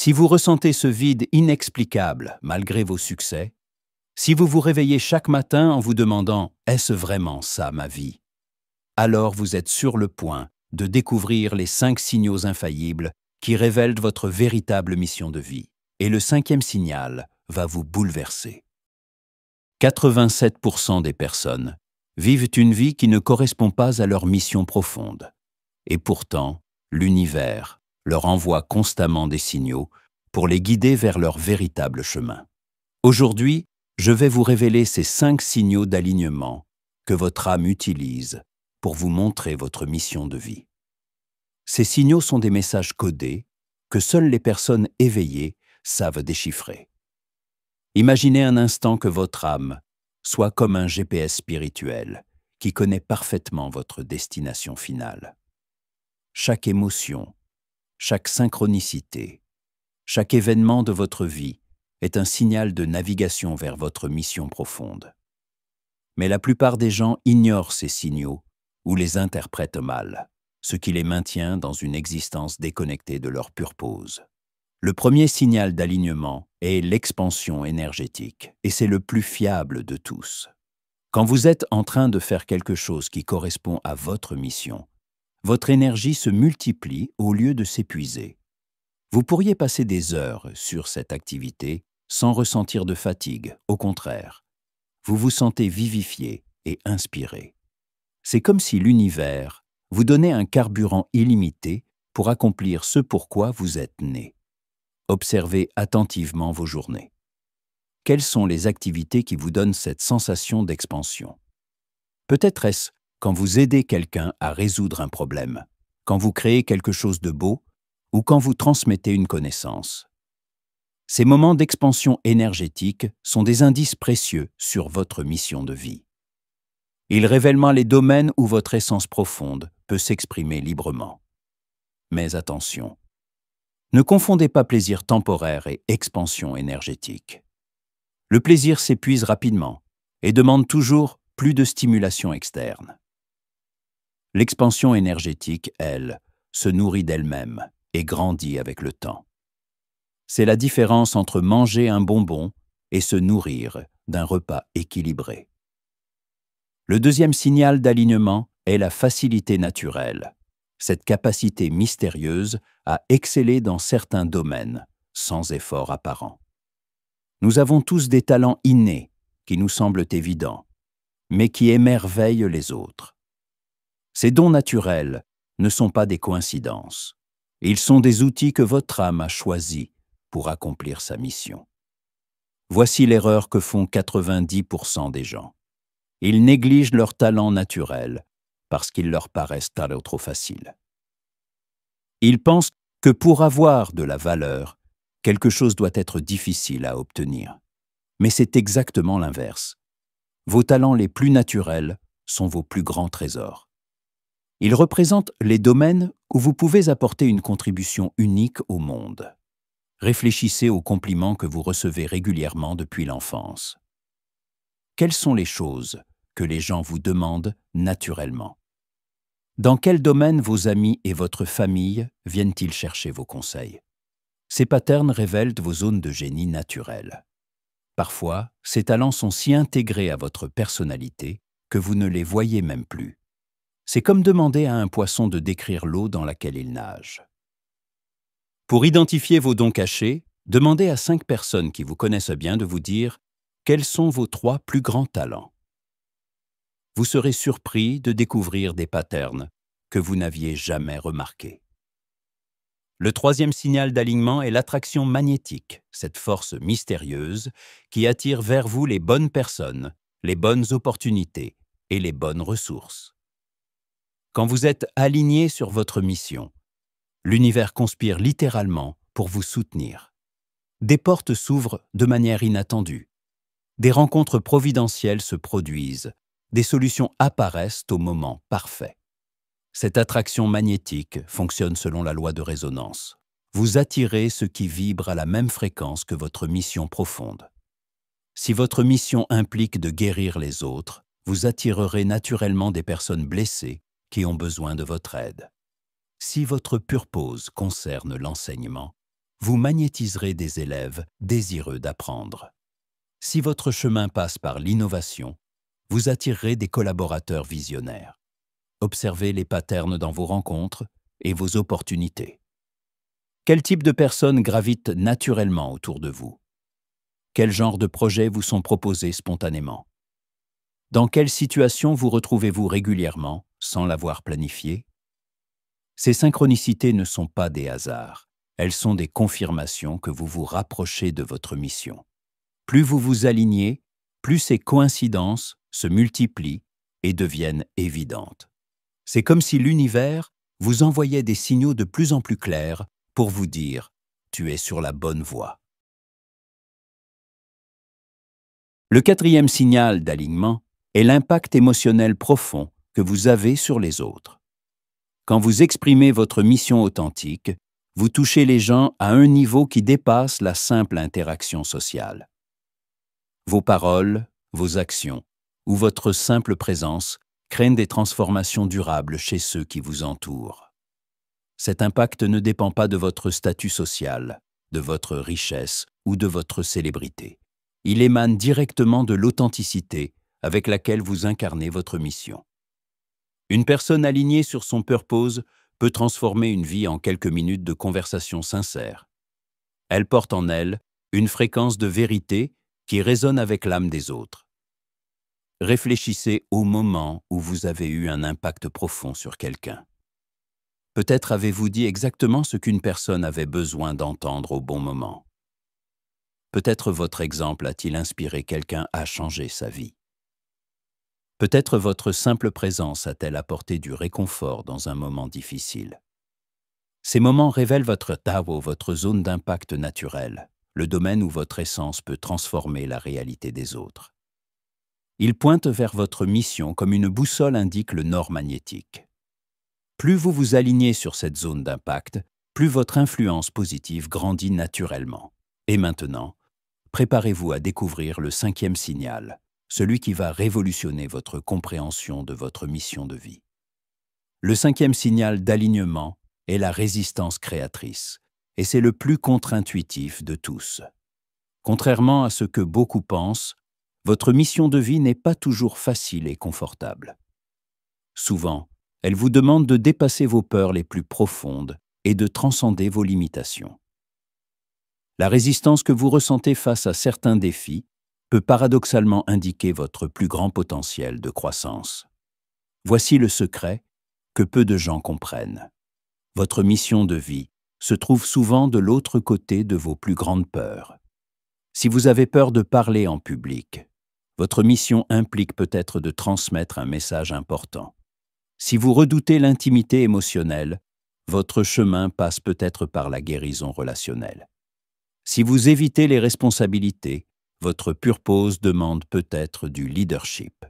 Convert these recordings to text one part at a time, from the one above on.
Si vous ressentez ce vide inexplicable malgré vos succès, si vous vous réveillez chaque matin en vous demandant « Est-ce vraiment ça ma vie ?», alors vous êtes sur le point de découvrir les 5 signaux infaillibles qui révèlent votre véritable mission de vie. Et le 5e signal va vous bouleverser. 87% des personnes vivent une vie qui ne correspond pas à leur mission profonde. Et pourtant, l'univers leur envoie constamment des signaux pour les guider vers leur véritable chemin. Aujourd'hui, je vais vous révéler ces 5 signaux d'alignement que votre âme utilise pour vous montrer votre mission de vie. Ces signaux sont des messages codés que seules les personnes éveillées savent déchiffrer. Imaginez un instant que votre âme soit comme un GPS spirituel qui connaît parfaitement votre destination finale. Chaque émotion, chaque synchronicité, chaque événement de votre vie est un signal de navigation vers votre mission profonde. Mais la plupart des gens ignorent ces signaux ou les interprètent mal, ce qui les maintient dans une existence déconnectée de leur purpose. Le premier signal d'alignement est l'expansion énergétique, et c'est le plus fiable de tous. Quand vous êtes en train de faire quelque chose qui correspond à votre mission, votre énergie se multiplie au lieu de s'épuiser. Vous pourriez passer des heures sur cette activité sans ressentir de fatigue, au contraire. Vous vous sentez vivifié et inspiré. C'est comme si l'univers vous donnait un carburant illimité pour accomplir ce pourquoi vous êtes né. Observez attentivement vos journées. Quelles sont les activités qui vous donnent cette sensation d'expansion? Peut-être est-ce quand vous aidez quelqu'un à résoudre un problème, quand vous créez quelque chose de beau ou quand vous transmettez une connaissance. Ces moments d'expansion énergétique sont des indices précieux sur votre mission de vie. Ils révèlent les domaines où votre essence profonde peut s'exprimer librement. Mais attention, ne confondez pas plaisir temporaire et expansion énergétique. Le plaisir s'épuise rapidement et demande toujours plus de stimulation externe. L'expansion énergétique, elle, se nourrit d'elle-même et grandit avec le temps. C'est la différence entre manger un bonbon et se nourrir d'un repas équilibré. Le deuxième signal d'alignement est la facilité naturelle, cette capacité mystérieuse à exceller dans certains domaines, sans effort apparent. Nous avons tous des talents innés qui nous semblent évidents, mais qui émerveillent les autres. Ces dons naturels ne sont pas des coïncidences. Ils sont des outils que votre âme a choisis pour accomplir sa mission. Voici l'erreur que font 90% des gens. Ils négligent leurs talents naturels parce qu'ils leur paraissent trop faciles. Ils pensent que pour avoir de la valeur, quelque chose doit être difficile à obtenir. Mais c'est exactement l'inverse. Vos talents les plus naturels sont vos plus grands trésors. Ils représentent les domaines où vous pouvez apporter une contribution unique au monde. Réfléchissez aux compliments que vous recevez régulièrement depuis l'enfance. Quelles sont les choses que les gens vous demandent naturellement? Dans quel domaine vos amis et votre famille viennent-ils chercher vos conseils? Ces patterns révèlent vos zones de génie naturelles. Parfois, ces talents sont si intégrés à votre personnalité que vous ne les voyez même plus. C'est comme demander à un poisson de décrire l'eau dans laquelle il nage. Pour identifier vos dons cachés, demandez à 5 personnes qui vous connaissent bien de vous dire quels sont vos 3 plus grands talents. Vous serez surpris de découvrir des patterns que vous n'aviez jamais remarqués. Le troisième signal d'alignement est l'attraction magnétique, cette force mystérieuse qui attire vers vous les bonnes personnes, les bonnes opportunités et les bonnes ressources. Quand vous êtes aligné sur votre mission, l'univers conspire littéralement pour vous soutenir. Des portes s'ouvrent de manière inattendue. Des rencontres providentielles se produisent. Des solutions apparaissent au moment parfait. Cette attraction magnétique fonctionne selon la loi de résonance. Vous attirez ce qui vibre à la même fréquence que votre mission profonde. Si votre mission implique de guérir les autres, vous attirerez naturellement des personnes blessées qui ont besoin de votre aide. Si votre purpose concerne l'enseignement, vous magnétiserez des élèves désireux d'apprendre. Si votre chemin passe par l'innovation, vous attirerez des collaborateurs visionnaires. Observez les patterns dans vos rencontres et vos opportunités. Quel type de personnes gravitent naturellement autour de vous? Quel genre de projets vous sont proposés spontanément? Dans quelle situation vous retrouvez-vous régulièrement, sans l'avoir planifié? Ces synchronicités ne sont pas des hasards, elles sont des confirmations que vous vous rapprochez de votre mission. Plus vous vous alignez, plus ces coïncidences se multiplient et deviennent évidentes. C'est comme si l'univers vous envoyait des signaux de plus en plus clairs pour vous dire « tu es sur la bonne voie ». Le quatrième signal d'alignement est l'impact émotionnel profond que vous avez sur les autres. Quand vous exprimez votre mission authentique, vous touchez les gens à un niveau qui dépasse la simple interaction sociale. Vos paroles, vos actions ou votre simple présence créent des transformations durables chez ceux qui vous entourent. Cet impact ne dépend pas de votre statut social, de votre richesse ou de votre célébrité. Il émane directement de l'authenticité avec laquelle vous incarnez votre mission. Une personne alignée sur son purpose peut transformer une vie en quelques minutes de conversation sincère. Elle porte en elle une fréquence de vérité qui résonne avec l'âme des autres. Réfléchissez au moment où vous avez eu un impact profond sur quelqu'un. Peut-être avez-vous dit exactement ce qu'une personne avait besoin d'entendre au bon moment. Peut-être votre exemple a-t-il inspiré quelqu'un à changer sa vie. Peut-être votre simple présence a-t-elle apporté du réconfort dans un moment difficile. Ces moments révèlent votre Tao, votre zone d'impact naturelle, le domaine où votre essence peut transformer la réalité des autres. Ils pointent vers votre mission comme une boussole indique le nord magnétique. Plus vous vous alignez sur cette zone d'impact, plus votre influence positive grandit naturellement. Et maintenant, préparez-vous à découvrir le cinquième signal, celui qui va révolutionner votre compréhension de votre mission de vie. Le cinquième signal d'alignement est la résistance créatrice, et c'est le plus contre-intuitif de tous. Contrairement à ce que beaucoup pensent, votre mission de vie n'est pas toujours facile et confortable. Souvent, elle vous demande de dépasser vos peurs les plus profondes et de transcender vos limitations. La résistance que vous ressentez face à certains défis peut paradoxalement indiquer votre plus grand potentiel de croissance. Voici le secret que peu de gens comprennent. Votre mission de vie se trouve souvent de l'autre côté de vos plus grandes peurs. Si vous avez peur de parler en public, votre mission implique peut-être de transmettre un message important. Si vous redoutez l'intimité émotionnelle, votre chemin passe peut-être par la guérison relationnelle. Si vous évitez les responsabilités, votre purpose demande peut-être du leadership.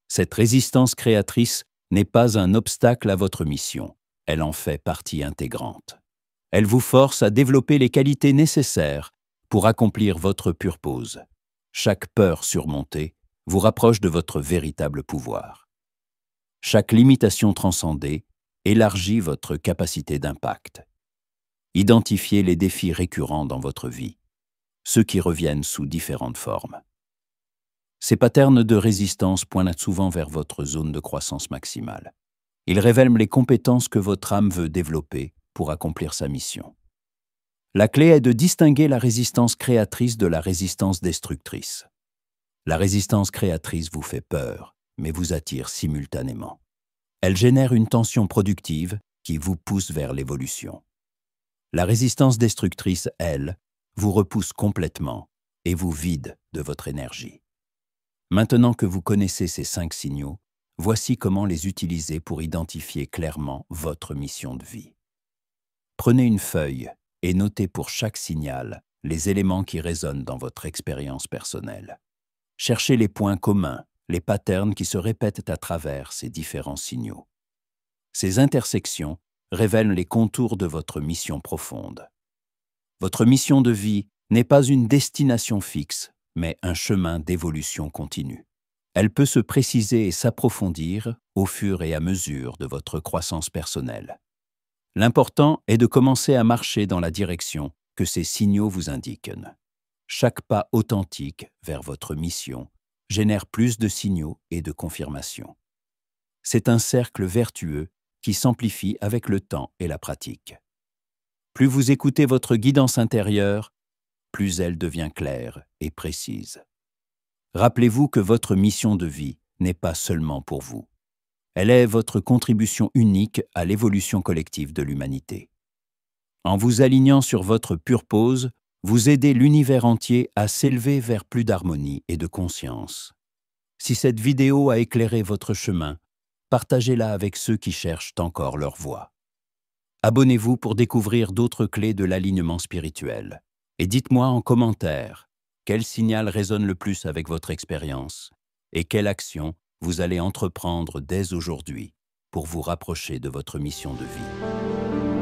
Cette résistance créatrice n'est pas un obstacle à votre mission, elle en fait partie intégrante. Elle vous force à développer les qualités nécessaires pour accomplir votre purpose. Chaque peur surmontée vous rapproche de votre véritable pouvoir. Chaque limitation transcendée élargit votre capacité d'impact. Identifiez les défis récurrents dans votre vie, ceux qui reviennent sous différentes formes. Ces patterns de résistance pointent souvent vers votre zone de croissance maximale. Ils révèlent les compétences que votre âme veut développer pour accomplir sa mission. La clé est de distinguer la résistance créatrice de la résistance destructrice. La résistance créatrice vous fait peur, mais vous attire simultanément. Elle génère une tension productive qui vous pousse vers l'évolution. La résistance destructrice, elle, vous repousse complètement et vous vide de votre énergie. Maintenant que vous connaissez ces 5 signaux, voici comment les utiliser pour identifier clairement votre mission de vie. Prenez une feuille et notez pour chaque signal les éléments qui résonnent dans votre expérience personnelle. Cherchez les points communs, les patterns qui se répètent à travers ces différents signaux. Ces intersections révèlent les contours de votre mission profonde. Votre mission de vie n'est pas une destination fixe, mais un chemin d'évolution continue. Elle peut se préciser et s'approfondir au fur et à mesure de votre croissance personnelle. L'important est de commencer à marcher dans la direction que ces signaux vous indiquent. Chaque pas authentique vers votre mission génère plus de signaux et de confirmations. C'est un cercle vertueux qui s'amplifie avec le temps et la pratique. Plus vous écoutez votre guidance intérieure, plus elle devient claire et précise. Rappelez-vous que votre mission de vie n'est pas seulement pour vous. Elle est votre contribution unique à l'évolution collective de l'humanité. En vous alignant sur votre purpose, vous aidez l'univers entier à s'élever vers plus d'harmonie et de conscience. Si cette vidéo a éclairé votre chemin, partagez-la avec ceux qui cherchent encore leur voie. Abonnez-vous pour découvrir d'autres clés de l'alignement spirituel. Et dites-moi en commentaire quel signal résonne le plus avec votre expérience et quelle action vous allez entreprendre dès aujourd'hui pour vous rapprocher de votre mission de vie.